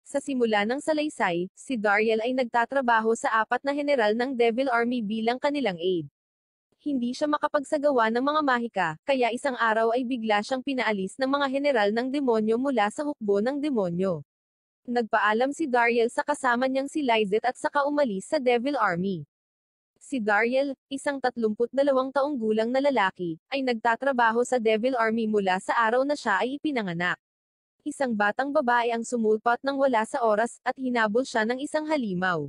Sa simula ng salaysay, si Dariel ay nagtatrabaho sa 4 na heneral ng Devil Army bilang kanilang aide. Hindi siya makapagsagawa ng mga mahika, kaya isang araw ay bigla siyang pinaalis ng mga heneral ng demonyo mula sa hukbo ng demonyo. Nagpaalam si Dariel sa kasama niyang si Lizette at saka umalis sa Devil Army. Si Dariel, isang 32 taong gulang na lalaki, ay nagtatrabaho sa Devil Army mula sa araw na siya ay ipinanganak. Isang batang babae ang sumulpat ng wala sa oras, at hinabol siya ng isang halimaw.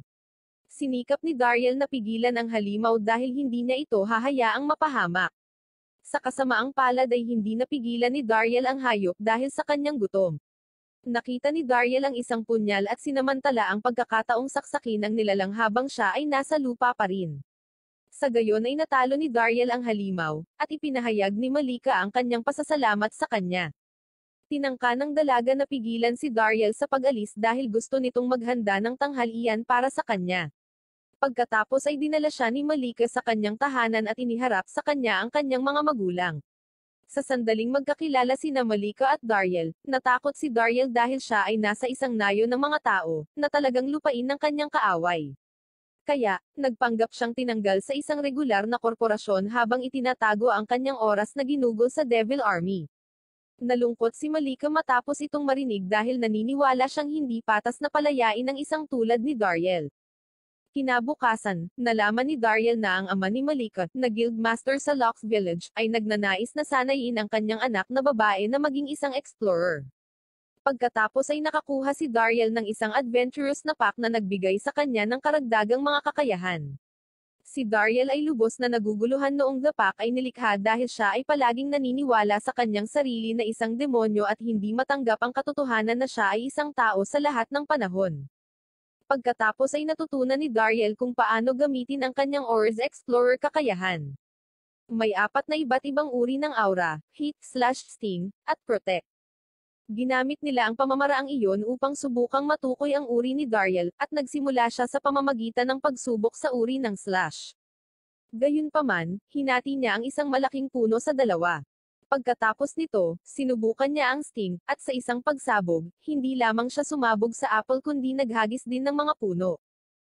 Sinikap ni Dariel na pigilan ang halimaw dahil hindi niya ito hahayaang mapahamak. Sa kasamaang palad ay hindi napigilan ni Dariel ang hayop dahil sa kanyang gutom. Nakita ni Dariel ang isang punyal at sinamantala ang pagkakataong saksakin ang nilalang habang siya ay nasa lupa pa rin. Sa gayon ay natalo ni Dariel ang halimaw, at ipinahayag ni Malika ang kanyang pasasalamat sa kanya. Tinangka ng dalaga na pigilan si Dariel sa pag-alis dahil gusto nitong maghanda ng tanghalian para sa kanya. Pagkatapos ay dinala siya ni Malika sa kanyang tahanan at iniharap sa kanya ang kanyang mga magulang. Sa sandaling magkakilala sina Malika at Dariel, natakot si Dariel dahil siya ay nasa isang nayo ng mga tao, na talagang lupain ng kanyang kaaway. Kaya, nagpanggap siyang tinanggal sa isang regular na korporasyon habang itinatago ang kanyang oras na ginugol sa Devil Army. Nalungkot si Malika matapos itong marinig dahil naniniwala siyang hindi patas na palayain ng isang tulad ni Dariel. Kinabukasan, nalaman ni Dariel na ang ama ni Malika, na guildmaster sa Locks Village, ay nagnanais na sanayin ang kanyang anak na babae na maging isang explorer. Pagkatapos ay nakakuha si Dariel ng isang adventurous na pack na nagbigay sa kanya ng karagdagang mga kakayahan. Si Dariel ay lubos na naguguluhan noong the pack ay nilikha dahil siya ay palaging naniniwala sa kanyang sarili na isang demonyo at hindi matanggap ang katotohanan na siya ay isang tao sa lahat ng panahon. Pagkatapos ay natutunan ni Dariel kung paano gamitin ang kanyang Aura's Explorer kakayahan. May 4 na iba't ibang uri ng aura, Heat, Sting, at Protect. Ginamit nila ang pamamaraang iyon upang subukang matukoy ang uri ni Dariel, at nagsimula siya sa pamamagitan ng pagsubok sa uri ng Slash. Gayunpaman, hinati niya ang isang malaking puno sa dalawa. Pagkatapos nito, sinubukan niya ang Sting, at sa isang pagsabog, hindi lamang siya sumabog sa apple kundi naghagis din ng mga puno.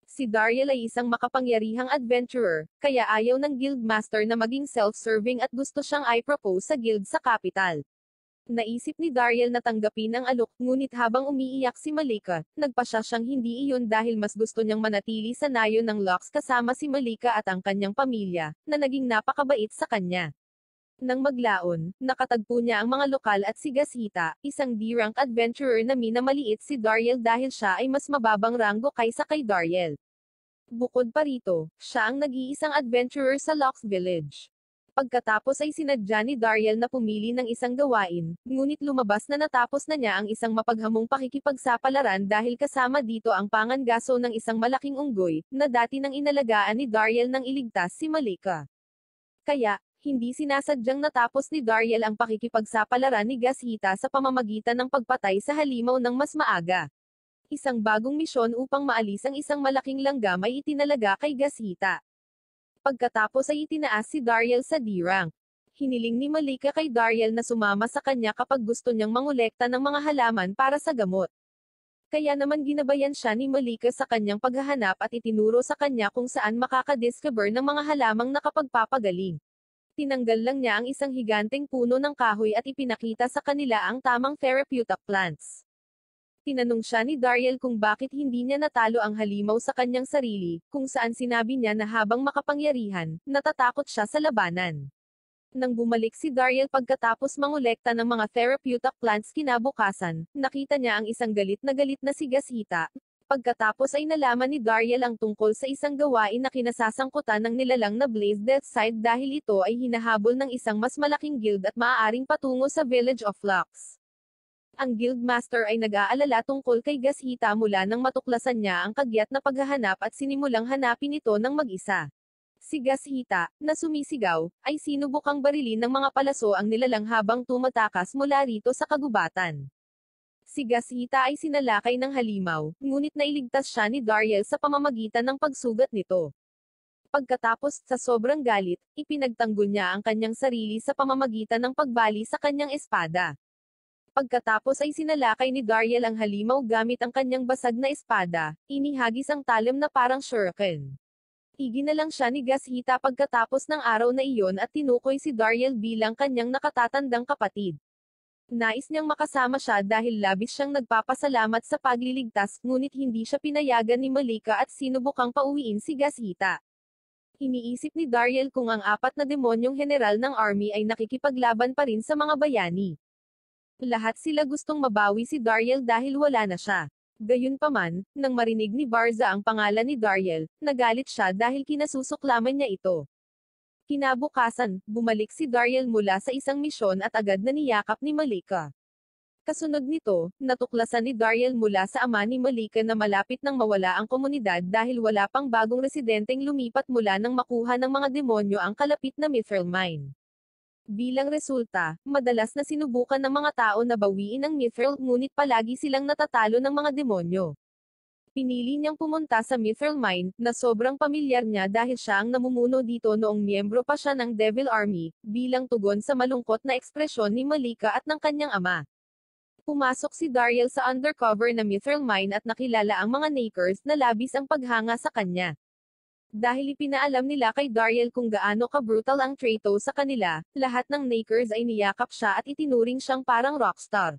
Si Dariel ay isang makapangyarihang adventurer, kaya ayaw ng guildmaster na maging self-serving at gusto siyang i-propose sa guild sa capital. Naisip ni Dariel na tanggapin ang alok, ngunit habang umiiyak si Malika, nagpasya siyang hindi iyon dahil mas gusto niyang manatili sa nayo ng Locks kasama si Malika at ang kanyang pamilya, na naging napakabait sa kanya. Nang maglaon, nakatagpo niya ang mga lokal at si Gashita, isang D-rank adventurer na minamaliit si Dariel dahil siya ay mas mababang ranggo kaysa kay Dariel. Bukod pa rito, siya ang nag-iisang adventurer sa Locks Village. Pagkatapos ay sinadya ni Dariel na pumili ng isang gawain, ngunit lumabas na natapos na niya ang isang mapaghamong pakikipagsapalaran dahil kasama dito ang pangangaso ng isang malaking unggoy, na dati nang inalagaan ni Dariel nang iligtas si Malika. Kaya, hindi sinasadyang natapos ni Dariel ang pakikipagsapalaran ni Gashita sa pamamagitan ng pagpatay sa halimaw ng mas maaga. Isang bagong misyon upang maalis ang isang malaking langgam ay itinalaga kay Gashita. Pagkatapos ay itinaas si Dariel sa D-rank. Hiniling ni Malika kay Dariel na sumama sa kanya kapag gusto niyang mangolekta ng mga halaman para sa gamot. Kaya naman ginabayan siya ni Malika sa kanyang paghahanap at itinuro sa kanya kung saan makakadiscover ng mga halamang nakapagpapagaling. Tinanggal lang niya ang isang higanteng puno ng kahoy at ipinakita sa kanila ang tamang therapeutic plants. Tinanong siya ni Dariel kung bakit hindi niya natalo ang halimaw sa kanyang sarili, kung saan sinabi niya na habang makapangyarihan, natatakot siya sa labanan. Nang bumalik si Dariel pagkatapos mangolekta ng mga therapeutic plants kinabukasan, nakita niya ang isang galit na si Gashita. Pagkatapos ay nalaman ni Dariel ang tungkol sa isang gawain na kinasasangkutan ng nilalang na Blaze Deathside dahil ito ay hinahabol ng isang mas malaking guild at maaaring patungo sa Village of Locks. Ang guildmaster ay nag-aalala tungkol kay Gashita mula nang matuklasan niya ang kagyat na paghahanap at sinimulang hanapin ito ng mag-isa. Si Gashita, na sumisigaw, ay sinubukang barilin ng mga palaso ang nilalang habang tumatakas mula rito sa kagubatan. Si Gashita ay sinalakay ng halimaw, ngunit nailigtas siya ni Dariel sa pamamagitan ng pagsugat nito. Pagkatapos, sa sobrang galit, ipinagtanggol niya ang kanyang sarili sa pamamagitan ng pagbali sa kanyang espada. Pagkatapos ay sinalakay ni Dariel ang halimaw gamit ang kanyang basag na espada, inihagis ang talim na parang shuriken. Iginalang siya ni Gashita pagkatapos ng araw na iyon at tinukoy si Dariel bilang kanyang nakatatandang kapatid. Nais niyang makasama siya dahil labis siyang nagpapasalamat sa pagliligtas, ngunit hindi siya pinayagan ni Malika at sinubukang pauwiin si Gashita. Iniisip ni Dariel kung ang apat na demonyong general ng army ay nakikipaglaban pa rin sa mga bayani. Lahat sila gustong mabawi si Dariel dahil wala na siya. Gayunpaman, nang marinig ni Barza ang pangalan ni Dariel, nagalit siya dahil kinasusuklaman niya ito. Kinabukasan, bumalik si Dariel mula sa isang misyon at agad na niyakap ni Malika. Kasunod nito, natuklasan ni Dariel mula sa ama ni Malika na malapit nang mawala ang komunidad dahil wala pang bagong residenteng lumipat mula nang makuha ng mga demonyo ang kalapit na Mithril Mine. Bilang resulta, madalas na sinubukan ng mga tao na bawiin ang Mithril, ngunit palagi silang natatalo ng mga demonyo. Pinili niyang pumunta sa Mithril Mine, na sobrang pamilyar niya dahil siya ang namumuno dito noong miyembro pa siya ng Devil Army, bilang tugon sa malungkot na ekspresyon ni Malika at ng kanyang ama. Pumasok si Dariel sa undercover na Mithril Mine at nakilala ang mga Nakers na labis ang paghanga sa kanya. Dahil ipinaalam nila kay Dariel kung gaano ka-brutal ang Trato sa kanila, lahat ng Nakers ay niyakap siya at itinuring siyang parang rockstar.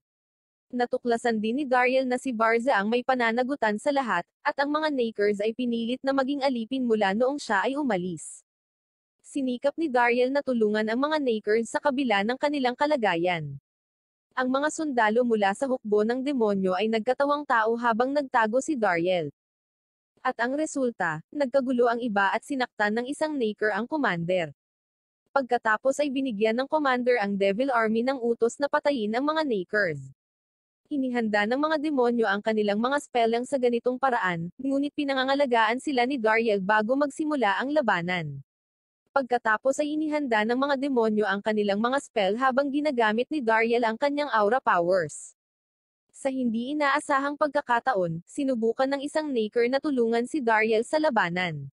Natuklasan din ni Dariel na si Barza ang may pananagutan sa lahat, at ang mga Nakers ay pinilit na maging alipin mula noong siya ay umalis. Sinikap ni Dariel na tulungan ang mga Nakers sa kabila ng kanilang kalagayan. Ang mga sundalo mula sa hukbo ng demonyo ay nagkatawang tao habang nagtago si Dariel. At ang resulta, nagkagulo ang iba at sinaktan ng isang Naker ang commander. Pagkatapos ay binigyan ng commander ang Devil Army ng utos na patayin ang mga Nakers. Inihanda ng mga demonyo ang kanilang mga spellang sa ganitong paraan, ngunit pinangangalagaan sila ni Dariel bago magsimula ang labanan. Pagkatapos ay inihanda ng mga demonyo ang kanilang mga spell habang ginagamit ni Dariel ang kanyang aura powers. Sa hindi inaasahang pagkakataon, sinubukan ng isang Naker na tulungan si Dariel sa labanan.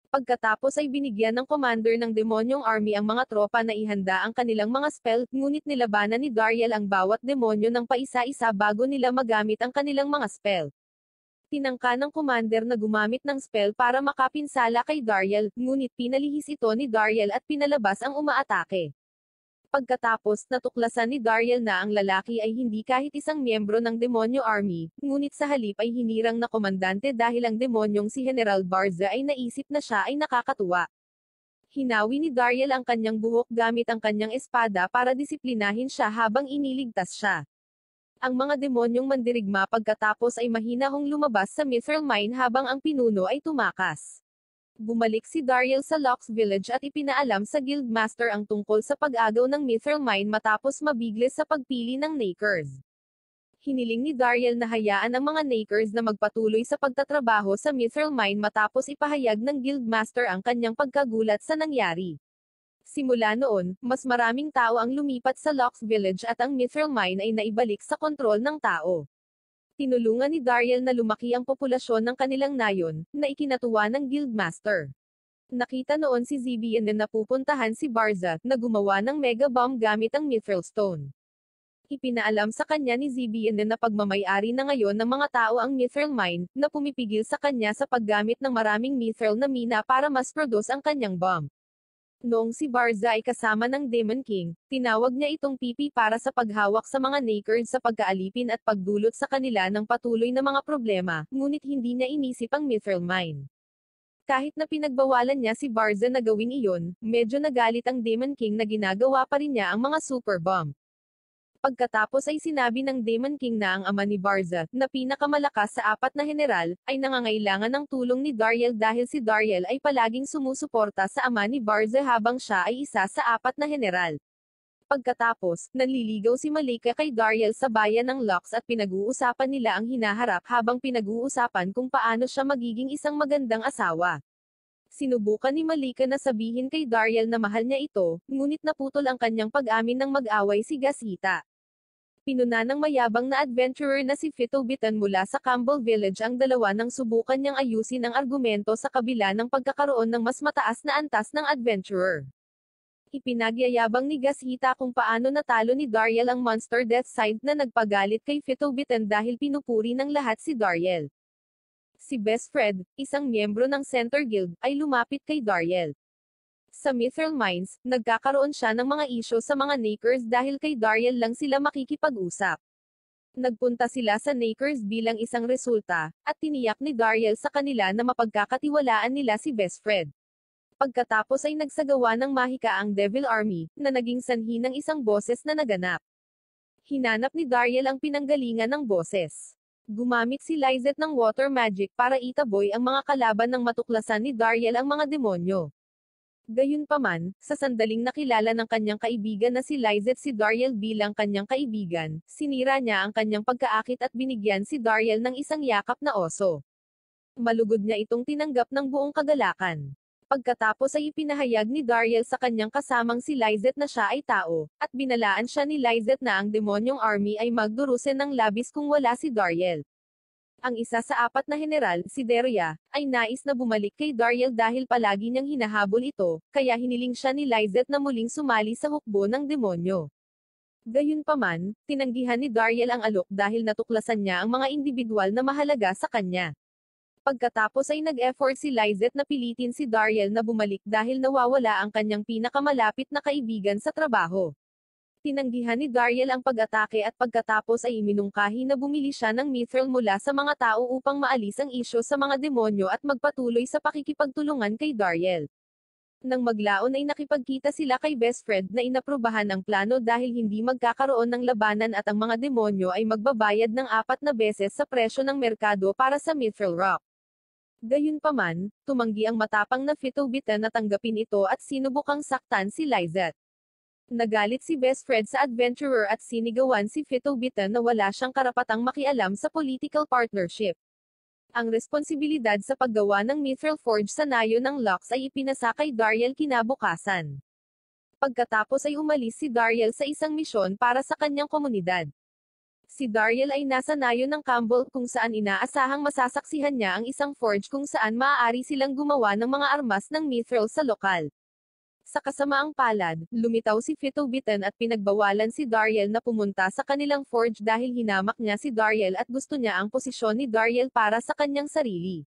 Pagkatapos ay binigyan ng commander ng demonyong army ang mga tropa na ihanda ang kanilang mga spell, ngunit nilabanan ni Dariel ang bawat demonyo ng paisa-isa bago nila magamit ang kanilang mga spell. Tinangka ng commander na gumamit ng spell para makapinsala kay Dariel, ngunit pinalihis ito ni Dariel at pinalabas ang umaatake. Pagkatapos, natuklasan ni Dariel na ang lalaki ay hindi kahit isang miyembro ng Demonyo Army, ngunit sa halip ay hinirang na komandante dahil ang demonyong si General Barza ay naisip na siya ay nakakatuwa. Hinawi ni Dariel ang kanyang buhok gamit ang kanyang espada para disiplinahin siya habang iniligtas siya. Ang mga demonyong mandirigma pagkatapos ay mahinahong lumabas sa Mithril Mine habang ang pinuno ay tumakas. Bumalik si Dariel sa Locks Village at ipinaalam sa Guildmaster ang tungkol sa pag-agaw ng Mithril Mine matapos mabigles sa pagpili ng Nakers. Hiniling ni Dariel na hayaan ang mga Nakers na magpatuloy sa pagtatrabaho sa Mithril Mine matapos ipahayag ng Guildmaster ang kanyang pagkagulat sa nangyari. Simula noon, mas maraming tao ang lumipat sa Locks Village at ang Mithril Mine ay naibalik sa kontrol ng tao. Tinulungan ni Dariel na lumaki ang populasyon ng kanilang nayon, na ikinatuwa ng Guildmaster. Nakita noon si Zibian na napupuntahan si Barza, na gumawa ng mega bomb gamit ang Mithril Stone. Ipinaalam sa kanya ni Zibian na pagmamay-ari na ngayon ng mga tao ang Mithril Mine, na pumipigil sa kanya sa paggamit ng maraming Mithril na mina para mas produce ang kanyang bomb. Noong si Barza ay kasama ng Demon King, tinawag niya itong pipi para sa paghawak sa mga Nakers sa pagkaalipin at pagdulot sa kanila ng patuloy na mga problema, ngunit hindi niya inisip ang Mithril Mine. Kahit na pinagbawalan niya si Barza na gawin iyon, medyo nagalit ang Demon King na ginagawa pa rin niya ang mga super bomb. Pagkatapos ay sinabi ng Demon King na ang ama ni Barza, na pinakamalakas sa apat na general, ay nangangailangan ng tulong ni Dariel dahil si Dariel ay palaging sumusuporta sa ama ni Barza habang siya ay isa sa apat na general. Pagkatapos, nanliligaw si Malika kay Dariel sa bayan ng Locks at pinag-uusapan nila ang hinaharap habang pinag-uusapan kung paano siya magiging isang magandang asawa. Sinubukan ni Malika na sabihin kay Dariel na mahal niya ito, ngunit naputol ang kanyang pag-amin ng mag-away si Gashita. Pinuna ng mayabang na adventurer na si Fitobitan mula sa Campbell Village ang dalawa nang subukan niyang ayusin ang argumento sa kabila ng pagkakaroon ng mas mataas na antas ng adventurer. Ipinagyayabang ni Gashita kung paano natalo ni Dariel ang Monster Death Side na nagpagalit kay Fitobitan dahil pinupuri ng lahat si Dariel. Si Best Fred, isang miyembro ng Center Guild, ay lumapit kay Dariel. Sa Mithril Mines, nagkakaroon siya ng mga isyo sa mga Nakers dahil kay Dariel lang sila makikipag-usap. Nagpunta sila sa Nakers bilang isang resulta, at tiniyak ni Dariel sa kanila na mapagkakatiwalaan nila si Best Fred. Pagkatapos ay nagsagawa ng mahika ang Devil Army, na naging sanhi ng isang boses na naganap. Hinanap ni Dariel ang pinanggalingan ng boses. Gumamit si Lyzet ng water magic para itaboy ang mga kalaban nang matuklasan ni Dariel ang mga demonyo. Gayunpaman, sa sandaling nakilala ng kanyang kaibigan na si Lyzet si Dariel bilang kanyang kaibigan, sinira niya ang kanyang pagkaakit at binigyan si Dariel ng isang yakap na oso. Malugod niya itong tinanggap ng buong kagalakan. Pagkatapos ay ipinahayag ni Dariel sa kanyang kasamang si Lyzet na siya ay tao, at binalaan siya ni Lyzet na ang demonyong army ay magdurusin ng labis kung wala si Dariel. Ang isa sa apat na general, si Deria, ay nais na bumalik kay Dariel dahil palagi niyang hinahabol ito, kaya hiniling siya ni Lyzet na muling sumali sa hukbo ng demonyo. Gayunpaman, tinanggihan ni Dariel ang alok dahil natuklasan niya ang mga individual na mahalaga sa kanya. Pagkatapos ay nag-effort si Lyzet na pilitin si Dariel na bumalik dahil nawawala ang kanyang pinakamalapit na kaibigan sa trabaho. Tinanggihan ni Dariel ang pag-atake at pagkatapos ay iminungkahi na bumili siya ng mithril mula sa mga tao upang maalis ang isyo sa mga demonyo at magpatuloy sa pakikipagtulungan kay Dariel. Nang maglaon ay nakipagkita sila kay Best Fred na inaprubahan ang plano dahil hindi magkakaroon ng labanan at ang mga demonyo ay magbabayad ng 4 na beses sa presyo ng merkado para sa Mithril Rock. Gayunpaman, tumanggi ang matapang na Fitobitan na tanggapin ito at sinubukang saktan si Lyzet. Nagalit si Best Fred sa adventurer at sinigawan si Fitobitan na wala siyang karapatang makialam sa political partnership. Ang responsibilidad sa paggawa ng Mithril Forge sa nayo ng Lux ay ipinasa kay Dariel kinabukasan. Pagkatapos ay umalis si Dariel sa isang misyon para sa kanyang komunidad. Si Dariel ay nasa nayo ng Campbell kung saan inaasahang masasaksihan niya ang isang forge kung saan maaari silang gumawa ng mga armas ng mithril sa lokal. Sa kasamaang palad, lumitaw si Fitobitan at pinagbawalan si Dariel na pumunta sa kanilang forge dahil hinamak niya si Dariel at gusto niya ang posisyon ni Dariel para sa kanyang sarili.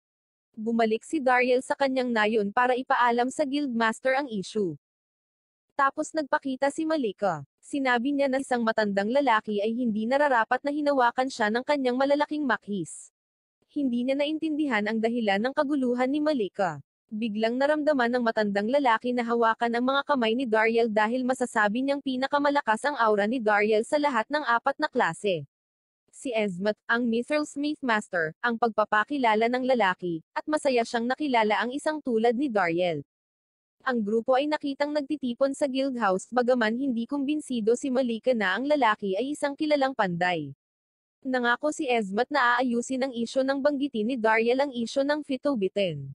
Bumalik si Dariel sa kanyang nayon para ipaalam sa Guildmaster ang issue. Tapos nagpakita si Malika. Sinabi niya na isang matandang lalaki ay hindi nararapat na hinawakan siya ng kanyang malalaking makhis. Hindi niya naintindihan ang dahilan ng kaguluhan ni Malika. Biglang naramdaman ng matandang lalaki na hawakan ang mga kamay ni Dariel dahil masasabi niyang pinakamalakas ang aura ni Dariel sa lahat ng 4 na klase. Si Esmat, ang Mithril Smith Master, ang pagpapakilala ng lalaki, at masaya siyang nakilala ang isang tulad ni Dariel. Ang grupo ay nakitang nagtitipon sa guild house bagaman hindi kumbinsido si Malika na ang lalaki ay isang kilalang panday. Nangako si Esmat na aayusin ang isyo ng banggitin ni Dariel ang isyo ng Fitobitan.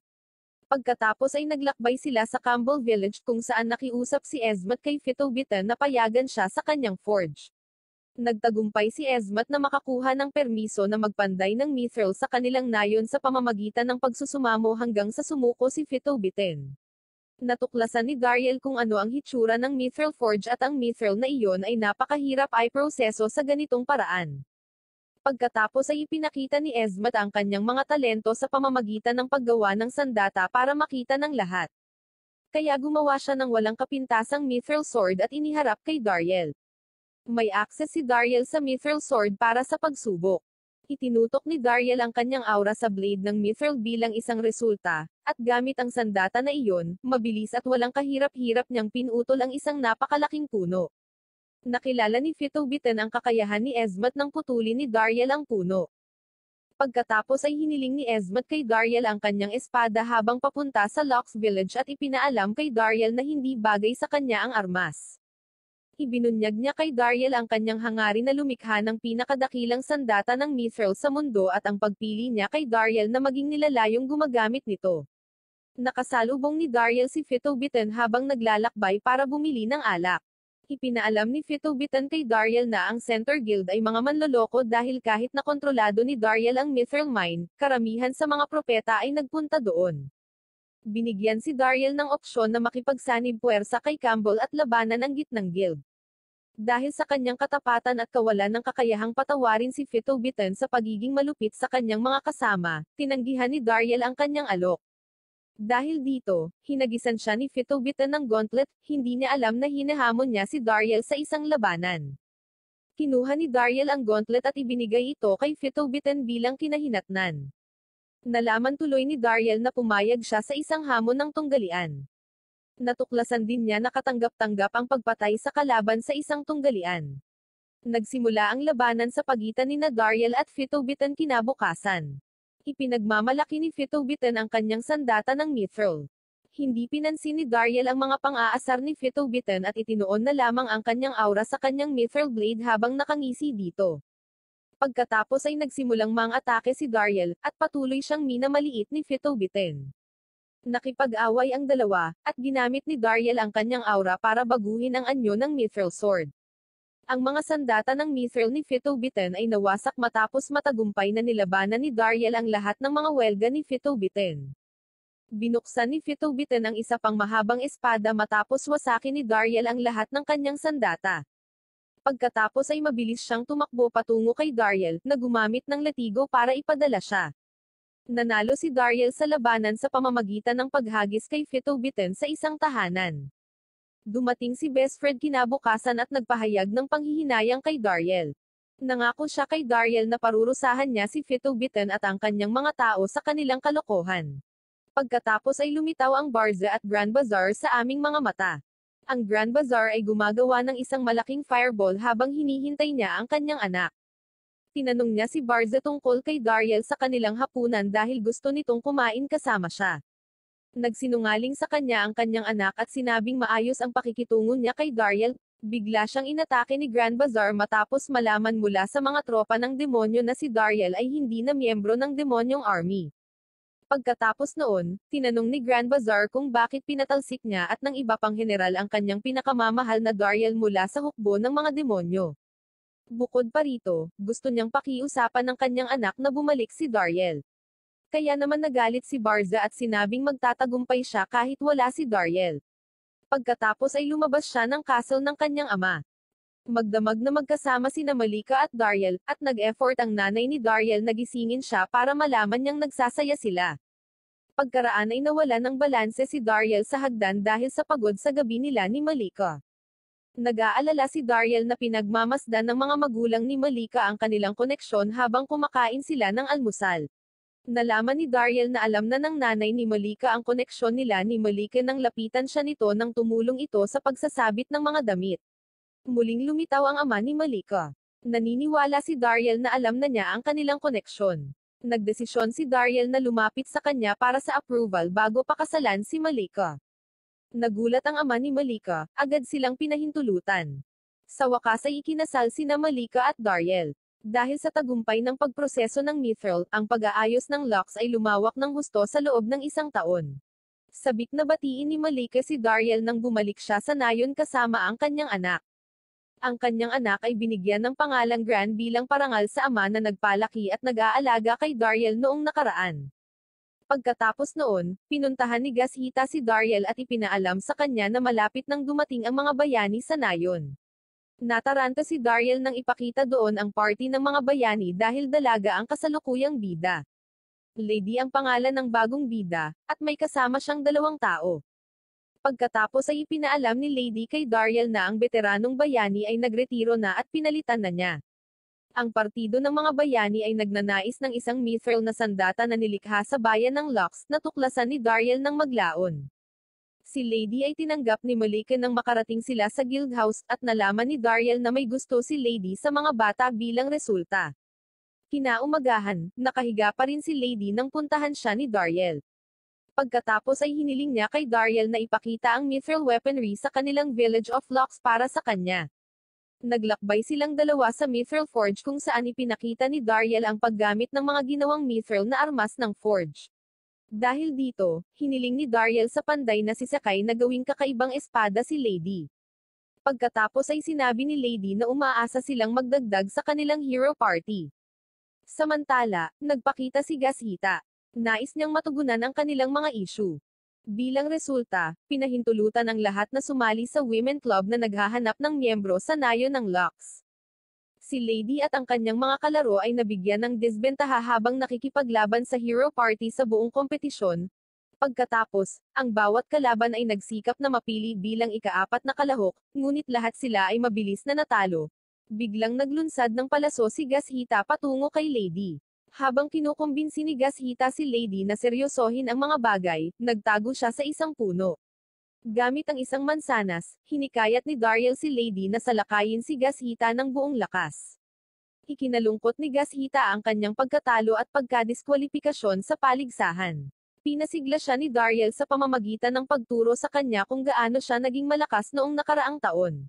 Pagkatapos ay naglakbay sila sa Campbell Village kung saan nakiusap si Esmat kay Fitobitan na payagan siya sa kanyang forge. Nagtagumpay si Esmat na makakuha ng permiso na magpanday ng mithril sa kanilang nayon sa pamamagitan ng pagsusumamo hanggang sa sumuko si Fitobitan. Natuklasan ni Dariel kung ano ang hitsura ng Mithril Forge at ang Mithril na iyon ay napakahirap ay proseso sa ganitong paraan. Pagkatapos ay ipinakita ni Esmat ang kanyang mga talento sa pamamagitan ng paggawa ng sandata para makita ng lahat. Kaya gumawa siya ng walang kapintasang Mithril Sword at iniharap kay Dariel. May access si Dariel sa Mithril Sword para sa pagsubok. Itinutok ni Dariel ang kanyang aura sa blade ng Mithril bilang isang resulta, at gamit ang sandata na iyon, mabilis at walang kahirap-hirap niyang pinutol ang isang napakalaking puno. Nakilala ni Fitobitan ang kakayahan ni Esmat nang putulin ni Dariel ang puno. Pagkatapos ay hiniling ni Esmat kay Dariel ang kanyang espada habang papunta sa Lux Village at ipinaalam kay Dariel na hindi bagay sa kanya ang armas. Ibinunyag niya kay Dariel ang kanyang hangarin na lumikha ng pinakadakilang sandata ng Mithril sa mundo at ang pagpili niya kay Dariel na maging nilalayong gumagamit nito. Nakasalubong ni Dariel si Fitobitan habang naglalakbay para bumili ng alak. Ipinaalam ni Fitobitan kay Dariel na ang Center Guild ay mga manloloko dahil kahit na kontrolado ni Dariel ang Mithril Mine, karamihan sa mga propeta ay nagpunta doon. Binigyan si Dariel ng opsyon na makipagsanib puwersa kay Campbell at labanan ang gitnang guild. Dahil sa kanyang katapatan at kawalan ng kakayahang patawarin si Fito Biton sa pagiging malupit sa kanyang mga kasama, tinanggihan ni Dariel ang kanyang alok. Dahil dito, hinagisan siya ni Fito Biton ng gauntlet, hindi niya alam na hinahamon niya si Dariel sa isang labanan. Kinuha ni Dariel ang gauntlet at ibinigay ito kay Fito Biton bilang kinahinatnan. Nalaman tuloy ni Dariel na pumayag siya sa isang hamon ng tunggalian. Natuklasan din niya na katanggap-tanggap ang pagpatay sa kalaban sa isang tunggalian. Nagsimula ang labanan sa pagitan ni Dariel at Fito Biton kinabukasan. Ipinagmamalaki ni Fito Biton ang kanyang sandata ng mithril. Hindi pinansin ni Dariel ang mga pang-aasar ni Fito Biton at itinuon na lamang ang kanyang aura sa kanyang mithril blade habang nakangisi dito. Pagkatapos ay nagsimulang mang-atake si Dariel, at patuloy siyang minamaliit ni Fito Biton. Nakipag-away ang dalawa, at ginamit ni Dariel ang kanyang aura para baguhin ang anyo ng mithril sword. Ang mga sandata ng mithril ni Fito Biton ay nawasak matapos matagumpay na nilabanan ni Dariel ang lahat ng mga welga ni Fito Biton. Binuksan ni Fito Biton ang isa pang mahabang espada matapos wasakin ni Dariel ang lahat ng kanyang sandata. Pagkatapos ay mabilis siyang tumakbo patungo kay Dariel, na gumamit ng latigo para ipadala siya. Nanalo si Dariel sa labanan sa pamamagitan ng paghagis kay Fito Biton sa isang tahanan. Dumating si best friend kinabukasan at nagpahayag ng panghihinayang kay Dariel. Nangako siya kay Dariel na parurusahan niya si Fito Biton at ang kanyang mga tao sa kanilang kalokohan. Pagkatapos ay lumitaw ang Barza at Grand Bazaar sa aming mga mata. Ang Grand Bazaar ay gumagawa ng isang malaking fireball habang hinihintay niya ang kanyang anak. Tinanong niya si Barza tungkol kay Dariel sa kanilang hapunan dahil gusto nitong kumain kasama siya. Nagsinungaling sa kanya ang kanyang anak at sinabing maayos ang pakikitungo niya kay Dariel. Bigla siyang inatake ni Grand Bazaar matapos malaman mula sa mga tropa ng demonyo na si Dariel ay hindi na miyembro ng demonyong army. Pagkatapos noon, tinanong ni Grand Bazaar kung bakit pinatalsik niya at ng iba pang general ang kanyang pinakamamahal na Dariel mula sa hukbo ng mga demonyo. Bukod pa rito, gusto niyang pakiusapan ng kanyang anak na bumalik si Dariel. Kaya naman nagalit si Barza at sinabing magtatagumpay siya kahit wala si Dariel. Pagkatapos ay lumabas siya ng castle ng kanyang ama. Magdamag na magkasama sina Malika at Dariel, at nag-effort ang nanay ni Dariel na gisingin siya para malaman niyang nagsasaya sila. Pagkaraan ay nawala ng balanse si Dariel sa hagdan dahil sa pagod sa gabi nila ni Malika. Nag-aalala si Dariel na pinagmamasdan ng mga magulang ni Malika ang kanilang koneksyon habang kumakain sila ng almusal. Nalaman ni Dariel na alam na ng nanay ni Malika ang koneksyon nila ni Malika nang lapitan siya nito nang tumulong ito sa pagsasabit ng mga damit. Muling lumitaw ang ama ni Malika. Naniniwala si Dariel na alam na niya ang kanilang koneksyon. Nagdesisyon si Dariel na lumapit sa kanya para sa approval bago pakasalan si Malika. Nagulat ang ama ni Malika, agad silang pinahintulutan. Sa wakas ay ikinasal sina Malika at Dariel. Dahil sa tagumpay ng pagproseso ng mithril, ang pag-aayos ng locks ay lumawak ng husto sa loob ng isang taon. Sabik na batiin ni Malika si Dariel nang bumalik siya sa nayon kasama ang kanyang anak. Ang kanyang anak ay binigyan ng pangalang Gran bilang parangal sa ama na nagpalaki at nag-aalaga kay Dariel noong nakaraan. Pagkatapos noon, pinuntahan ni Gashita si Dariel at ipinaalam sa kanya na malapit nang dumating ang mga bayani sa nayon. Nataranta si Dariel nang ipakita doon ang party ng mga bayani dahil dalaga ang kasalukuyang bida. Lady ang pangalan ng bagong bida, at may kasama siyang 2 tao. Pagkatapos ay ipinaalam ni Lady kay Dariel na ang veteranong bayani ay nagretiro na at pinalitan na niya. Ang partido ng mga bayani ay nagnanais ng isang mithril na sandata na nilikha sa bayan ng Lux, na tuklasan ni Dariel ng maglaon. Si Lady ay tinanggap ni Malika nang makarating sila sa guildhouse, at nalaman ni Dariel na may gusto si Lady sa mga bata bilang resulta. Kinaumagahan, nakahiga pa rin si Lady nang puntahan siya ni Dariel. Pagkatapos ay hiniling niya kay Dariel na ipakita ang mithril weaponry sa kanilang village of Lux para sa kanya. Naglakbay silang dalawa sa Mithril Forge kung saan ipinakita ni Dariel ang paggamit ng mga ginawang mithril na armas ng forge. Dahil dito, hiniling ni Dariel sa panday na si Sakai na gawing kakaibang espada si Lady. Pagkatapos ay sinabi ni Lady na umaasa silang magdagdag sa kanilang hero party. Samantala, nagpakita si Gashita. Nais niyang matugunan ang kanilang mga issue. Bilang resulta, pinahintulutan ang lahat na sumali sa women club na naghahanap ng miyembro sa nayo ng Lux. Si Lady at ang kanyang mga kalaro ay nabigyan ng disbentaha habang nakikipaglaban sa hero party sa buong kompetisyon. Pagkatapos, ang bawat kalaban ay nagsikap na mapili bilang ikaapat na kalahok, ngunit lahat sila ay mabilis na natalo. Biglang naglunsad ng palaso si Gashita patungo kay Lady. Habang kinukumbinsi ni Gashita si Lady na seryosohin ang mga bagay, nagtago siya sa isang puno. Gamit ang isang mansanas, hinikayat ni Dariel si Lady na salakayin si Gashita ng buong lakas. Ikinalungkot ni Gashita ang kanyang pagkatalo at pagkadiskwalifikasyon sa paligsahan. Pinasigla siya ni Dariel sa pamamagitan ng pagturo sa kanya kung gaano siya naging malakas noong nakaraang taon.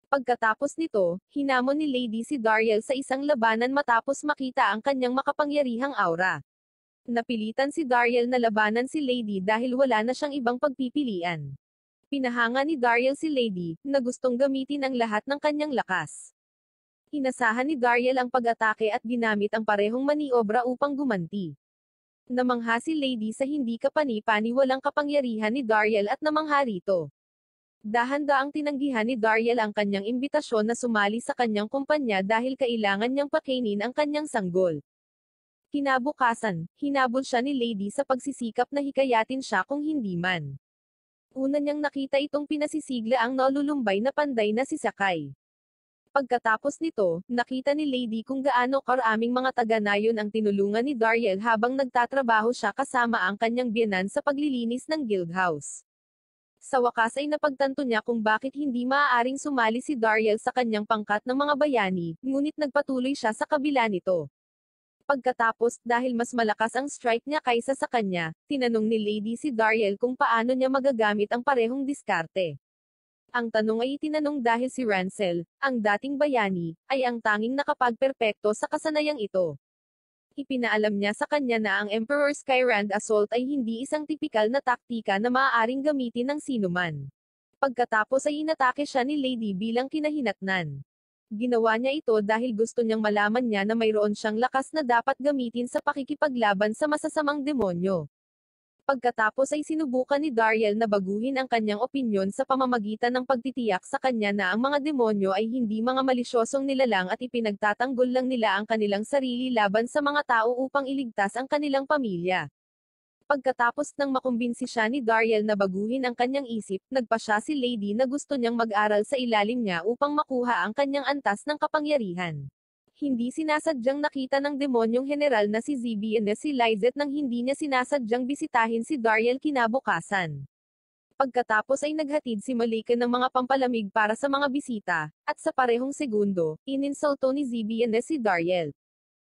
Pagkatapos nito, hinamon ni Lady si Dariel sa isang labanan matapos makita ang kanyang makapangyarihang aura. Napilitan si Dariel na labanan si Lady dahil wala na siyang ibang pagpipilian. Pinahanga ni Dariel si Lady, na gustong gamitin ang lahat ng kanyang lakas. Inasahan ni Dariel ang pag-atake at ginamit ang parehong maniobra upang gumanti. Namangha si Lady sa hindi kapani-paniwalang kapangyarihan ni Dariel at namangha rito. Dahan-daang tinanggihan ni Dariel ang kanyang imbitasyon na sumali sa kanyang kumpanya dahil kailangan niyang pakainin ang kanyang sanggol. Kinabukasan, hinabol siya ni Lady sa pagsisikap na hikayatin siya kung hindi man. Una niyang nakita itong pinasisigla ang nalulumbay na panday na si Sakai. Pagkatapos nito, nakita ni Lady kung gaano karaming mga taga-nayon ang tinulungan ni Dariel habang nagtatrabaho siya kasama ang kanyang biyenan sa paglilinis ng guildhouse. Sa wakas ay napagtanto niya kung bakit hindi maaaring sumali si Dariel sa kanyang pangkat ng mga bayani, ngunit nagpatuloy siya sa kabila nito. Pagkatapos, dahil mas malakas ang strike niya kaysa sa kanya, tinanong ni Lady si Dariel kung paano niya magagamit ang parehong diskarte. Ang tanong ay itinanong dahil si Ransel, ang dating bayani, ay ang tanging nakapagperpekto sa kasanayang ito. Ipinaalam niya sa kanya na ang Emperor Skyrand Assault ay hindi isang tipikal na taktika na maaaring gamitin ng sinuman. Pagkatapos ay inatake siya ni Lady bilang kinahinatnan. Ginawa niya ito dahil gusto niyang malaman niya na mayroon siyang lakas na dapat gamitin sa pakikipaglaban sa masasamang demonyo. Pagkatapos ay sinubukan ni Dariel na baguhin ang kanyang opinyon sa pamamagitan ng pagtitiyak sa kanya na ang mga demonyo ay hindi mga malisyosong nilalang at ipinagtatanggol lang nila ang kanilang sarili laban sa mga tao upang iligtas ang kanilang pamilya. Pagkatapos nang makumbinsi siya ni Dariel na baguhin ang kanyang isip, nagpa siya si Lady na gusto niyang mag-aral sa ilalim niya upang makuha ang kanyang antas ng kapangyarihan. Hindi sinasadyang nakita ng demonyong general na si Zebie na si Lizet nang hindi niya sinasadyang bisitahin si Dariel kinabukasan. Pagkatapos ay naghatid si Malika ng mga pampalamig para sa mga bisita, at sa parehong segundo, ininsulto ni Zebie na si Dariel.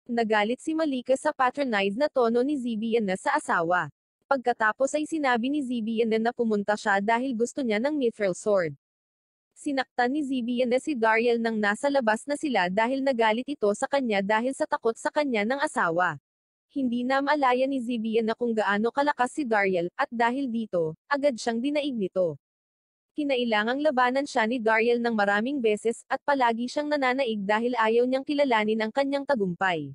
Nagalit si Malika sa patronize na tono ni Zebie na sa asawa. Pagkatapos ay sinabi ni Zebie na pumunta siya dahil gusto niya ng mithril sword. Sinaktan ni Zebie na si Dariel nang nasa labas na sila dahil nagalit ito sa kanya dahil sa takot sa kanya ng asawa. Hindi na maalaya ni Zebie na kung gaano kalakas si Dariel, at dahil dito, agad siyang dinaig nito. Kinailangang labanan siya ni Dariel ng maraming beses, at palagi siyang nananaig dahil ayaw niyang kilalanin ang kanyang tagumpay.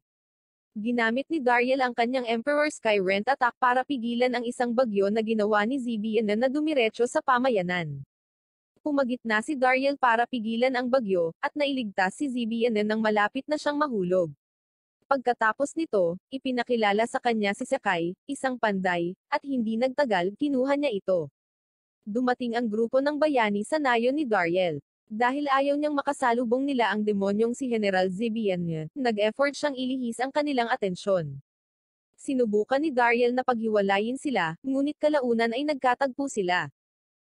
Ginamit ni Dariel ang kanyang Emperor Skyrend attack para pigilan ang isang bagyo na ginawa ni Zebie na dumiretso sa pamayanan. Pumagitna si Dariel para pigilan ang bagyo, at nailigtas si Zebie nang malapit na siyang mahulog. Pagkatapos nito, ipinakilala sa kanya si Sakai, isang panday, at hindi nagtagal, kinuha niya ito. Dumating ang grupo ng bayani sa nayo ni Dariel. Dahil ayaw niyang makasalubong nila ang demonyong si General Zebie, nag-effort siyang ilihis ang kanilang atensyon. Sinubukan ni Dariel na paghiwalayin sila, ngunit kalaunan ay nagkatagpo sila.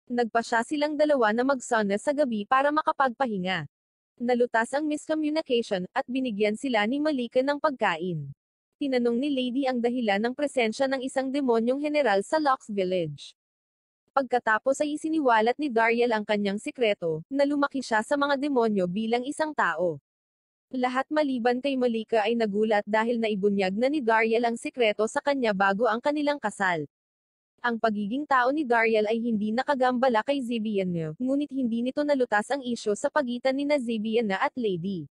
Nagpa siya silang dalawa na magsana sa gabi para makapagpahinga. Nalutas ang miscommunication, at binigyan sila ni Malika ng pagkain. Tinanong ni Lady ang dahilan ng presensya ng isang demonyong general sa Lux Village. Pagkatapos ay isiniwalat ni Dariel ang kanyang sikreto, na lumaki siya sa mga demonyo bilang isang tao. Lahat maliban kay Malika ay nagulat dahil naibunyag na ni Dariel ang sikreto sa kanya bago ang kanilang kasal. Ang pagiging tao ni Dariel ay hindi nakagambala kay Zebie, ngunit hindi nito nalutas ang isyo sa pagitan ni Zebie at Lady.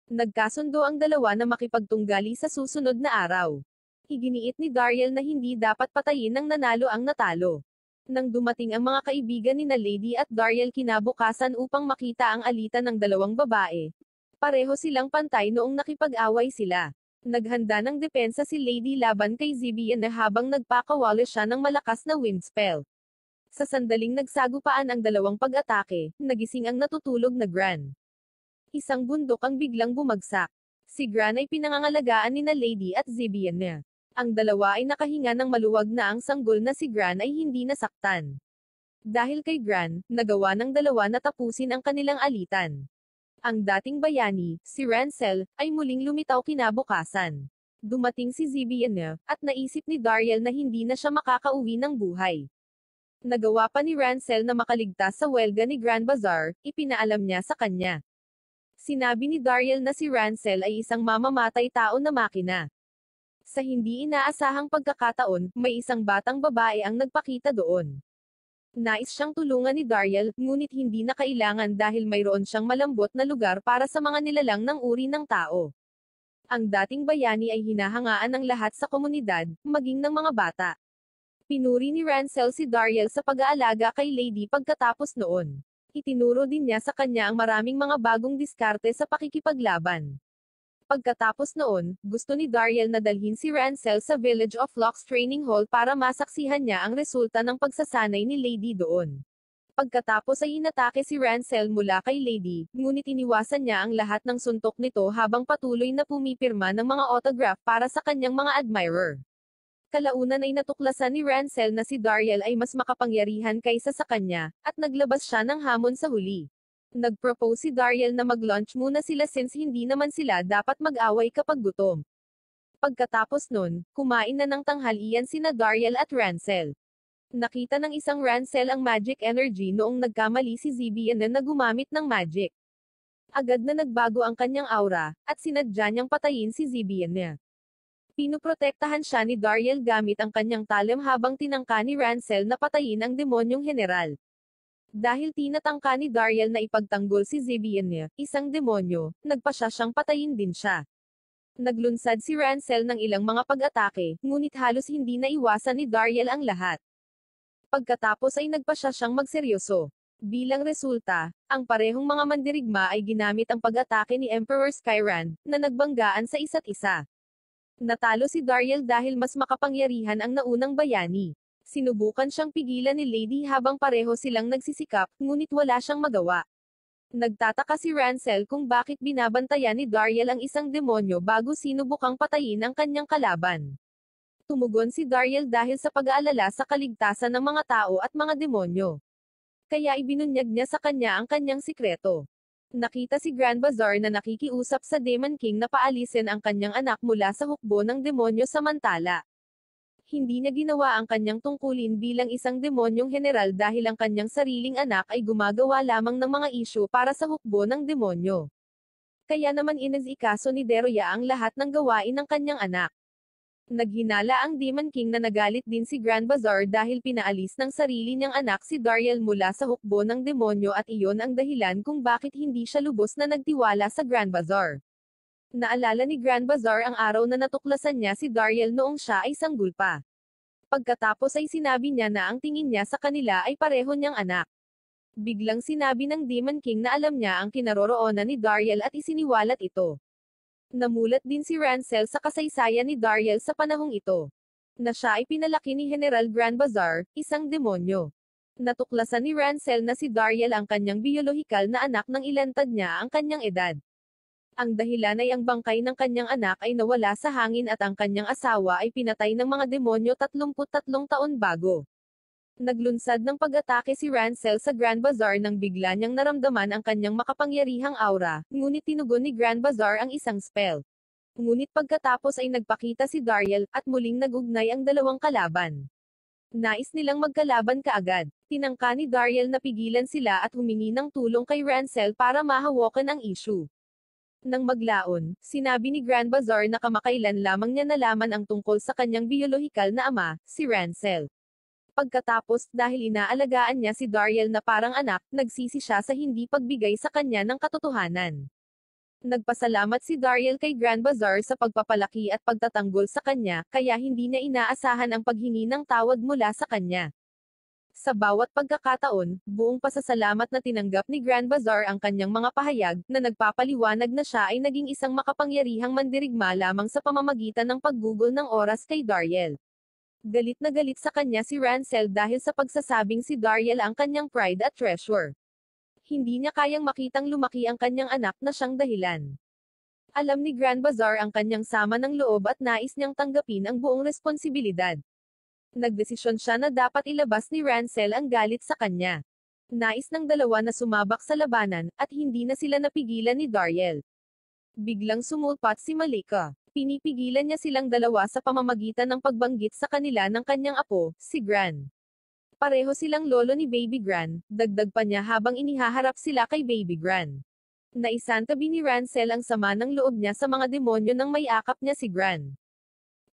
Nagkasundo ang dalawa na makipagtunggali sa susunod na araw. Iginiit ni Dariel na hindi dapat patayin ng nanalo ang natalo. Nang dumating ang mga kaibigan ni na Lady at Dariel kinabukasan upang makita ang alitan ng dalawang babae, pareho silang pantay noong nakipag-away sila. Naghanda ng depensa si Lady laban kay Zibian na habang nagpakawala siya ng malakas na wind spell. Sa sandaling nagsagupaan ang dalawang pag-atake, nagising ang natutulog na Gran. Isang bundok ang biglang bumagsak. Si Gran ay pinangangalagaan ni na Lady at Zibian na. Ang dalawa ay nakahinga ng maluwag na ang sanggol na si Gran ay hindi nasaktan. Dahil kay Gran, nagawa ng dalawa na tapusin ang kanilang alitan. Ang dating bayani, si Rancel, ay muling lumitaw kinabukasan. Dumating si Zibian at naisip ni Dariel na hindi na siya makakauwi ng buhay. Nagawa pa ni Rancel na makaligtas sa welga ni Grand Bazaar, ipinaalam niya sa kanya. Sinabi ni Dariel na si Rancel ay isang mamamatay tao na makina. Sa hindi inaasahang pagkakataon, may isang batang babae ang nagpakita doon. Nais siyang tulungan ni Dariel, ngunit hindi na kailangan dahil mayroon siyang malambot na lugar para sa mga nilalang ng uri ng tao. Ang dating bayani ay hinahangaan ng lahat sa komunidad, maging ng mga bata. Pinuri ni Rancel si Dariel sa pag-aalaga kay Lady pagkatapos noon. Itinuro din niya sa kanya ang maraming mga bagong diskarte sa pakikipaglaban. Pagkatapos noon, gusto ni Dariel na dalhin si Rancel sa Village of Locks Training Hall para masaksihan niya ang resulta ng pagsasanay ni Lady doon. Pagkatapos ay inatake si Rancel mula kay Lady, ngunit iniwasan niya ang lahat ng suntok nito habang patuloy na pumipirma ng mga autograph para sa kanyang mga admirer. Kalaunan ay natuklasan ni Rancel na si Dariel ay mas makapangyarihan kaysa sa kanya, at naglabas siya ng hamon sa huli. Nag-propose si Dariel na mag-lunch muna sila since hindi naman sila dapat mag-away kapag gutom. Pagkatapos nun, kumain na ng tanghalian sina Dariel at Rancel. Nakita ng isang Rancel ang magic energy noong nagkamali si Zibian na gumamit ng magic. Agad na nagbago ang kanyang aura, at sinadya niyang patayin si Zibian niya. Pinuprotektahan siya ni Dariel gamit ang kanyang talem habang tinangka ni Rancel na patayin ang demonyong general. Dahil tinatangka ni Dariel na ipagtanggol si Zibian, isang demonyo, nagpasya siyang patayin din siya. Naglunsad si Rancel ng ilang mga pag-atake, ngunit halos hindi naiwasan ni Dariel ang lahat. Pagkatapos ay nagpasya siyang magseryoso. Bilang resulta, ang parehong mga mandirigma ay ginamit ang pag-atake ni Emperor Skyran, na nagbanggaan sa isa't isa. Natalo si Dariel dahil mas makapangyarihan ang naunang bayani. Sinubukan siyang pigilan ni Lady habang pareho silang nagsisikap, ngunit wala siyang magawa. Nagtataka si Rancel kung bakit binabantayan ni Dariel ang isang demonyo bago sinubukang patayin ang kanyang kalaban. Tumugon si Dariel dahil sa pag-aalala sa kaligtasan ng mga tao at mga demonyo. Kaya ibinunyag niya sa kanya ang kanyang sikreto. Nakita si Grand Bazaar na nakikiusap sa Demon King na paalisin ang kanyang anak mula sa hukbo ng demonyo samantala. Hindi niya ginawa ang kanyang tungkulin bilang isang demonyong general dahil ang kanyang sariling anak ay gumagawa lamang ng mga isyu para sa hukbo ng demonyo. Kaya naman inasikaso ni Deroya ang lahat ng gawain ng kanyang anak. Naghinala ang Demon King na nagalit din si Grand Bazaar dahil pinaalis ng sarili niyang anak si Dariel mula sa hukbo ng demonyo at iyon ang dahilan kung bakit hindi siya lubos na nagtiwala sa Grand Bazaar. Naalala ni Grand Bazaar ang araw na natuklasan niya si Dariel noong siya ay sanggol pa. Pagkatapos ay sinabi niya na ang tingin niya sa kanila ay pareho niyang anak. Biglang sinabi ng Demon King na alam niya ang kinaroroonan ni Dariel at isiniwalat ito. Namulat din si Rancel sa kasaysayan ni Dariel sa panahong ito. Na siya ay pinalaki ni General Grand Bazaar, isang demonyo. Natuklasan ni Rancel na si Dariel ang kanyang biolohikal na anak nang ilantad niya ang kanyang edad. Ang dahilan ay ang bangkay ng kanyang anak ay nawala sa hangin at ang kanyang asawa ay pinatay ng mga demonyo 33 taon bago. Naglunsad ng pag-atake si Rancel sa Grand Bazaar nang bigla niyang naramdaman ang kanyang makapangyarihang aura, ngunit tinugon ni Grand Bazaar ang isang spell. Ngunit pagkatapos ay nagpakita si Dariel, at muling nagugnay ang dalawang kalaban. Nais nilang magkalaban kaagad. Tinangka ni Dariel na pigilan sila at humingi ng tulong kay Rancel para mahawakan ang issue. Nang maglaon, sinabi ni Grand Bazaar na kamakailan lamang niya nalaman ang tungkol sa kanyang biolohikal na ama, si Rancel. Pagkatapos, dahil inaalagaan niya si Dariel na parang anak, nagsisi siya sa hindi pagbigay sa kanya ng katotohanan. Nagpasalamat si Dariel kay Grand Bazaar sa pagpapalaki at pagtatanggol sa kanya, kaya hindi niya inaasahan ang paghingi ng tawad mula sa kanya. Sa bawat pagkakataon, buong pasasalamat na tinanggap ni Grand Bazaar ang kanyang mga pahayag, na nagpapaliwanag na siya ay naging isang makapangyarihang mandirigma lamang sa pamamagitan ng paggugol ng oras kay Dariel. Galit na galit sa kanya si Ransel dahil sa pagsasabing si Dariel ang kanyang pride at treasure. Hindi niya kayang makitang lumaki ang kanyang anak na siyang dahilan. Alam ni Grand Bazaar ang kanyang sama ng loob at nais niyang tanggapin ang buong responsibilidad. Nagdesisyon siya na dapat ilabas ni Ransel ang galit sa kanya. Nais ng dalawa na sumabak sa labanan, at hindi na sila napigilan ni Dariel. Biglang sumulpat si Malika. Pinipigilan niya silang dalawa sa pamamagitan ng pagbanggit sa kanila ng kanyang apo, si Gran. Pareho silang lolo ni Baby Gran, dagdag pa niya habang inihaharap sila kay Baby Gran. Naisantabi ni Ransel ang sama ng loob niya sa mga demonyo nang may akap niya si Gran.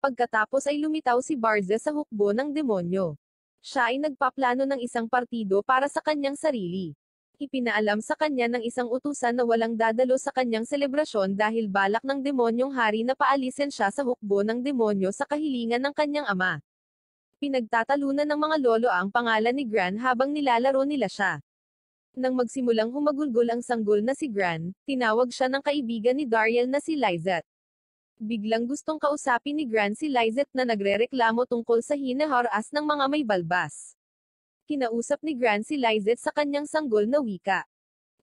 Pagkatapos ay lumitaw si Barza sa hukbo ng demonyo. Siya ay nagpaplano ng isang partido para sa kanyang sarili. Ipinaalam sa kanya ng isang utusan na walang dadalo sa kanyang selebrasyon dahil balak ng demonyong hari na paalisin siya sa hukbo ng demonyo sa kahilingan ng kanyang ama. Pinagtatalunan ng mga lolo ang pangalan ni Gran habang nilalaro nila siya. Nang magsimulang humagulgol ang sanggol na si Gran, tinawag siya ng kaibigan ni Dariel na si Lizette. Biglang gustong kausapin ni Gran si Lizette na nagrereklamo tungkol sa hinaharas ng mga may balbas. Kinausap ni Gran si Lizette sa kanyang sanggol na wika.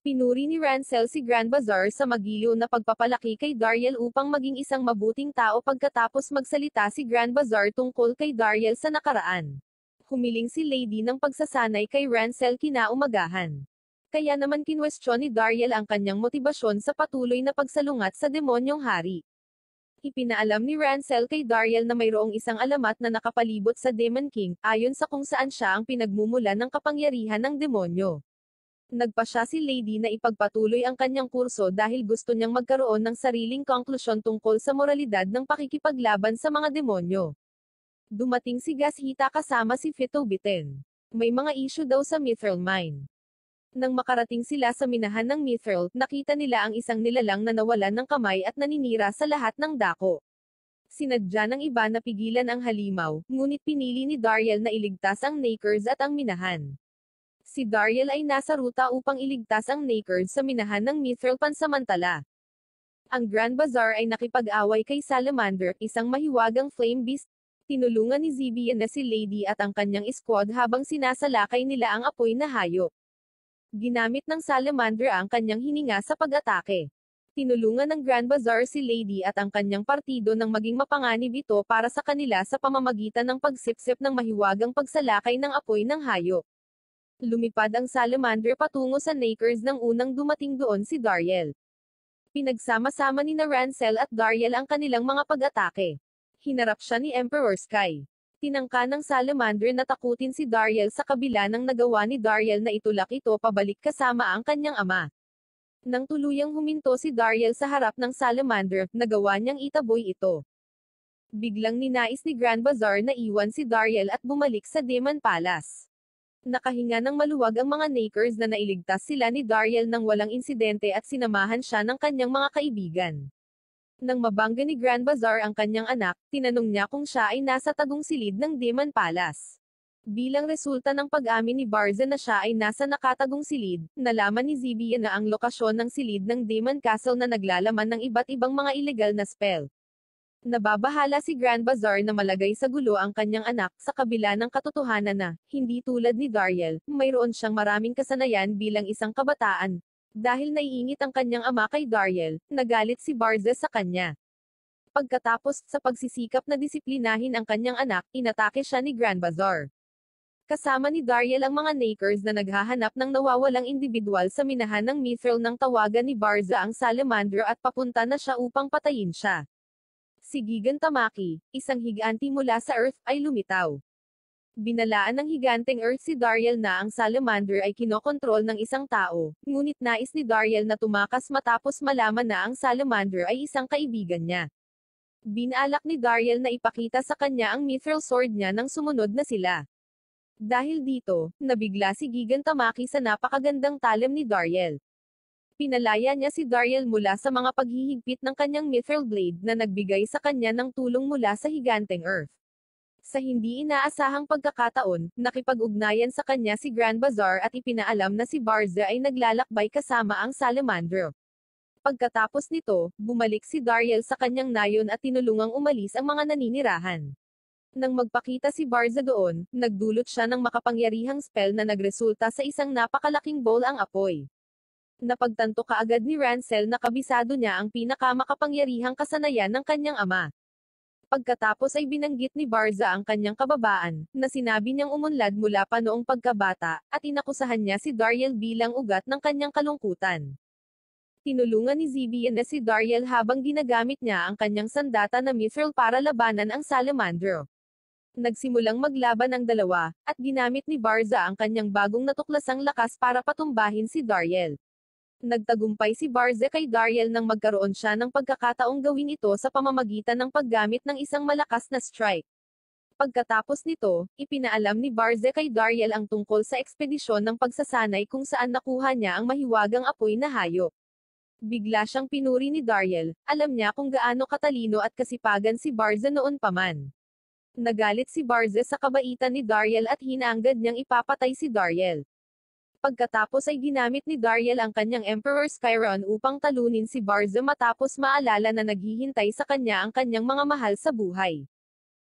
Pinuri ni Ransel si Grand Bazaar sa magiliw na pagpapalaki kay Dariel upang maging isang mabuting tao pagkatapos magsalita si Grand Bazaar tungkol kay Dariel sa nakaraan. Humiling si Lady ng pagsasanay kay Ransel kinaumagahan. Kaya naman kinwestiyon ni Dariel ang kanyang motibasyon sa patuloy na pagsalungat sa demonyong hari. Ipinaalam ni Ransel kay Dariel na mayroong isang alamat na nakapalibot sa Demon King, ayon sa kung saan siya ang pinagmumulan ng kapangyarihan ng demonyo. Nagpasya si Lady na ipagpatuloy ang kanyang kurso dahil gusto niyang magkaroon ng sariling konklusyon tungkol sa moralidad ng pakikipaglaban sa mga demonyo. Dumating si Gashita kasama si Fitobiten. May mga issue daw sa Mithril Mine. Nang makarating sila sa minahan ng Mithril, nakita nila ang isang nilalang na nawalan ng kamay at naninira sa lahat ng dako. Sinadya ng iba na pigilan ang halimaw, ngunit pinili ni Dariel na iligtas ang Nakers at ang minahan. Si Dariel ay nasa ruta upang iligtas ang Nakers sa minahan ng Mithril pansamantala. Ang Grand Bazaar ay nakipag-away kay Salamander, isang mahiwagang flame beast. Tinulungan ni Zibian na si Lady at ang kanyang squad habang sinasalakay nila ang apoy na hayop. Ginamit ng Salamander ang kanyang hininga sa pag-atake. Tinulungan ng Grand Bazaar si Lady at ang kanyang partido nang maging mapanganib ito para sa kanila sa pamamagitan ng pagsipsip ng mahiwagang pagsalakay ng apoy ng hayop. Lumipad ang Salamander patungo sa Nakers nang unang dumating doon si Dariel. Pinagsama-sama ni Ransel at Dariel ang kanilang mga pag-atake. Hinarap siya ni Emperor Sky. Tinangka ng Salamander na takutin si Dariel sa kabila ng nagawa ni Dariel na itulak ito pabalik kasama ang kanyang ama. Nang tuluyang huminto si Dariel sa harap ng Salamander, nagawa niyang itaboy ito. Biglang ninais ni Grand Bazaar na iwan si Dariel at bumalik sa Demon Palace. Nakahinga ng maluwag ang mga Nakers na nailigtas sila ni Dariel nang walang insidente at sinamahan siya ng kanyang mga kaibigan. Nang mabangga ni Grand Bazaar ang kanyang anak, tinanong niya kung siya ay nasa tagong silid ng Demon Palace. Bilang resulta ng pag-amin ni Barza na siya ay nasa nakatagong silid, nalaman ni Zibian na ang lokasyon ng silid ng Demon Castle na naglalaman ng iba't ibang mga ilegal na spell. Nababahala si Grand Bazaar na malagay sa gulo ang kanyang anak sa kabila ng katotohanan na, hindi tulad ni Dariel, mayroon siyang maraming kasanayan bilang isang kabataan. Dahil naiingit ang kanyang ama kay Dariel, nagalit si Barza sa kanya. Pagkatapos, sa pagsisikap na disiplinahin ang kanyang anak, inatake siya ni Grand Bazaar. Kasama ni Dariel ang mga Nakers na naghahanap ng nawawalang individual sa minahan ng Mithril nang tawagan ni Barza ang Salamander at papunta na siya upang patayin siya. Si Gigan Tamaki, isang higanti mula sa Earth, ay lumitaw. Binalaan ng higanteng Earth si Dariel na ang Salamander ay kinokontrol ng isang tao, ngunit nais ni Dariel na tumakas matapos malaman na ang Salamander ay isang kaibigan niya. Binalak ni Dariel na ipakita sa kanya ang Mithril Sword niya nang sumunod na sila. Dahil dito, nabigla si Gigan Tamaki sa napakagandang talim ni Dariel. Pinalaya niya si Dariel mula sa mga paghihigpit ng kanyang Mithril Blade na nagbigay sa kanya ng tulong mula sa higanteng Earth. Sa hindi inaasahang pagkakataon, nakipag-ugnayan sa kanya si Grand Bazaar at ipinaalam na si Barza ay naglalakbay kasama ang Salamandro. Pagkatapos nito, bumalik si Dariel sa kanyang nayon at tinulungang umalis ang mga naninirahan. Nang magpakita si Barza doon, nagdulot siya ng makapangyarihang spell na nagresulta sa isang napakalaking bowl ang apoy. Napagtanto kaagad ni Ransel na kabisado niya ang pinakamakapangyarihang kasanayan ng kanyang ama. Pagkatapos ay binanggit ni Barza ang kanyang kababaan, na sinabi niyang umunlad mula pa noong pagkabata, at inakusahan niya si Dariel bilang ugat ng kanyang kalungkutan. Tinulungan ni Zibian na si Dariel habang ginagamit niya ang kanyang sandata na mithril para labanan ang Salamandro. Nagsimulang maglaban ang dalawa, at ginamit ni Barza ang kanyang bagong natuklasang lakas para patumbahin si Dariel. Nagtagumpay si Barza kay Dariel nang magkaroon siya ng pagkakataong gawin ito sa pamamagitan ng paggamit ng isang malakas na strike. Pagkatapos nito, ipinaalam ni Barza kay Dariel ang tungkol sa ekspedisyon ng pagsasanay kung saan nakuha niya ang mahiwagang apoy na hayop. Bigla siyang pinuri ni Dariel, alam niya kung gaano katalino at kasipagan si Barza noon pa man. Nagalit si Barza sa kabaitan ni Dariel at hinaanggad niyang ipapatay si Dariel. Pagkatapos ay ginamit ni Dariel ang kanyang Emperor's Chiron upang talunin si Barza matapos maalala na naghihintay sa kanya ang kanyang mga mahal sa buhay.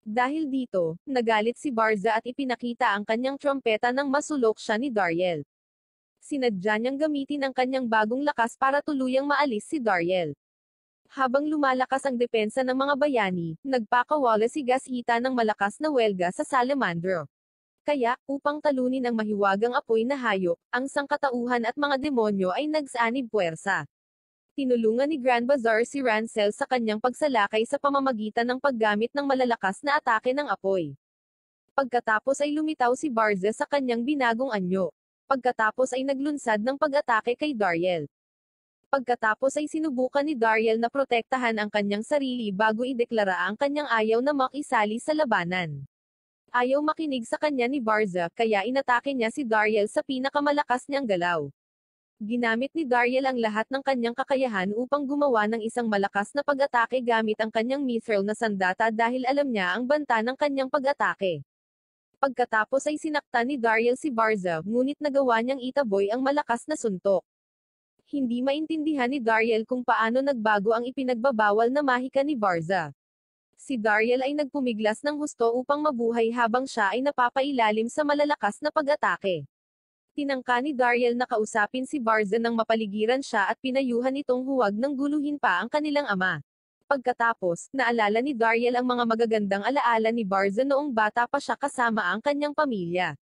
Dahil dito, nagalit si Barza at ipinakita ang kanyang trompeta nang masulok siya ni Dariel. Sinadya niyang gamitin ang kanyang bagong lakas para tuluyang maalis si Dariel. Habang lumalakas ang depensa ng mga bayani, nagpakawala si Gasita ng malakas na welga sa Salamandro. Kaya, upang talunin ang mahiwagang apoy na hayop, ang sangkatauhan at mga demonyo ay nagsanib puwersa. Tinulungan ni Grand Bazaar si Ransel sa kanyang pagsalakay sa pamamagitan ng paggamit ng malalakas na atake ng apoy. Pagkatapos ay lumitaw si Barza sa kanyang binagong anyo. Pagkatapos ay naglunsad ng pag-atake kay Dariel. Pagkatapos ay sinubukan ni Dariel na protektahan ang kanyang sarili bago ideklara ang kanyang ayaw na makisali sa labanan. Ayaw makinig sa kanya ni Barza, kaya inatake niya si Dariel sa pinakamalakas niyang galaw. Ginamit ni Dariel ang lahat ng kanyang kakayahan upang gumawa ng isang malakas na pag-atake gamit ang kanyang mithril na sandata dahil alam niya ang banta ng kanyang pag-atake. Pagkatapos ay sinaktan ni Dariel si Barza, ngunit nagawa niyang itaboy ang malakas na suntok. Hindi maintindihan ni Dariel kung paano nagbago ang ipinagbabawal na mahika ni Barza. Si Dariel ay nagpumiglas ng husto upang mabuhay habang siya ay napapailalim sa malalakas na pag-atake. Tinangka ni Dariel na kausapin si Barza nang mapaligiran siya at pinayuhan itong huwag nang guluhin pa ang kanilang ama. Pagkatapos, naalala ni Dariel ang mga magagandang alaala ni Barza noong bata pa siya kasama ang kanyang pamilya.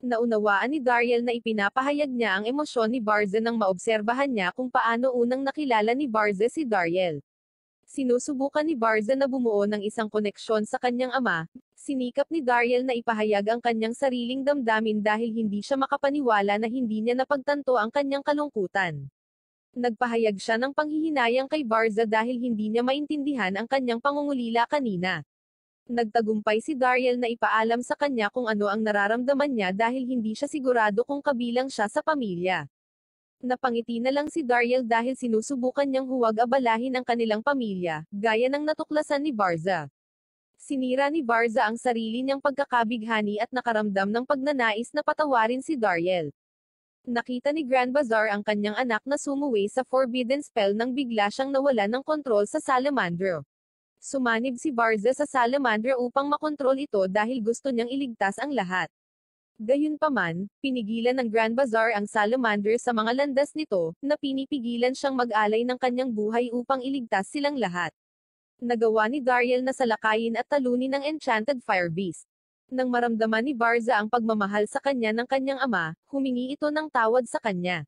Naunawaan ni Dariel na ipinapahayag niya ang emosyon ni Barza nang maobserbahan niya kung paano unang nakilala ni Barza si Dariel. Sinusubukan ni Barza na bumuo ng isang koneksyon sa kanyang ama. Sinikap ni Dariel na ipahayag ang kanyang sariling damdamin dahil hindi siya makapaniwala na hindi niya napagtanto ang kanyang kalungkutan. Nagpahayag siya ng panghihinayang kay Barza dahil hindi niya maintindihan ang kanyang pangungulila kanina. Nagtagumpay si Dariel na ipaalam sa kanya kung ano ang nararamdaman niya dahil hindi siya sigurado kung kabilang siya sa pamilya. Napangiti na lang si Dariel dahil sinusubukan niyang huwag abalahin ang kanilang pamilya, gaya ng natuklasan ni Barza. Sinira ni Barza ang sarili niyang pagkakabighani at nakaramdam ng pagnanais na patawarin si Dariel. Nakita ni Grand Bazaar ang kanyang anak na sumuwi sa forbidden spell nang bigla siyang nawalan ng kontrol sa Salamandro. Sumanib si Barza sa Salamandro upang makontrol ito dahil gusto niyang iligtas ang lahat. Gayunpaman, pinigilan ng Grand Bazaar ang Salamander sa mga landas nito, na pinipigilan siyang mag-alay ng kanyang buhay upang iligtas silang lahat. Nagawa ni Dariel na salakayin at talunin ang Enchanted Fire Beast. Nang maramdaman ni Barza ang pagmamahal sa kanya ng kanyang ama, humingi ito ng tawad sa kanya.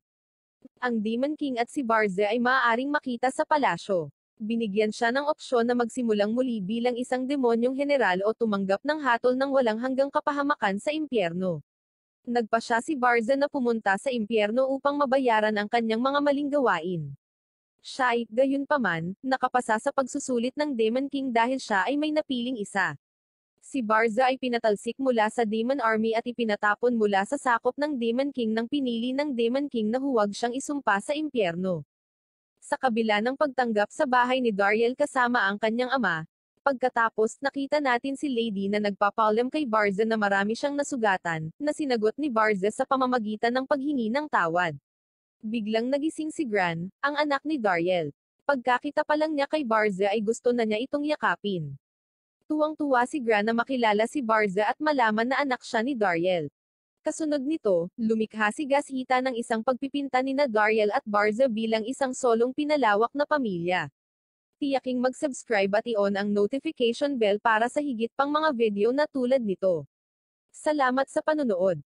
Ang Demon King at si Barza ay maaaring makita sa palasyo. Binigyan siya ng opsyon na magsimulang muli bilang isang demonyong general o tumanggap ng hatol ng walang hanggang kapahamakan sa impyerno. Nagpa siya si Barza na pumunta sa impyerno upang mabayaran ang kanyang mga maling gawain. Siya ay, gayunpaman, nakapasa sa pagsusulit ng Demon King dahil siya ay may napiling isa. Si Barza ay pinatalsik mula sa Demon Army at ipinatapon mula sa sakop ng Demon King nang pinili ng Demon King na huwag siyang isumpa sa impyerno. Sa kabila ng pagtanggap sa bahay ni Dariel kasama ang kanyang ama, Pagkatapos, nakita natin si Lady na nagpapaalam kay Barza na marami siyang nasugatan, na sinagot ni Barza sa pamamagitan ng paghingi ng tawad. Biglang nagising si Gran, ang anak ni Dariel. Pagkakita pa lang niya kay Barza ay gusto na niya itong yakapin. Tuwang-tuwa si Gran na makilala si Barza at malaman na anak siya ni Dariel. Kasunod nito, lumikha si Gashita ng isang pagpipinta nina Dariel at Barza bilang isang solong pinalawak na pamilya. Tiyaking mag-subscribe at i-on ang notification bell para sa higit pang mga video na tulad nito. Salamat sa panonood.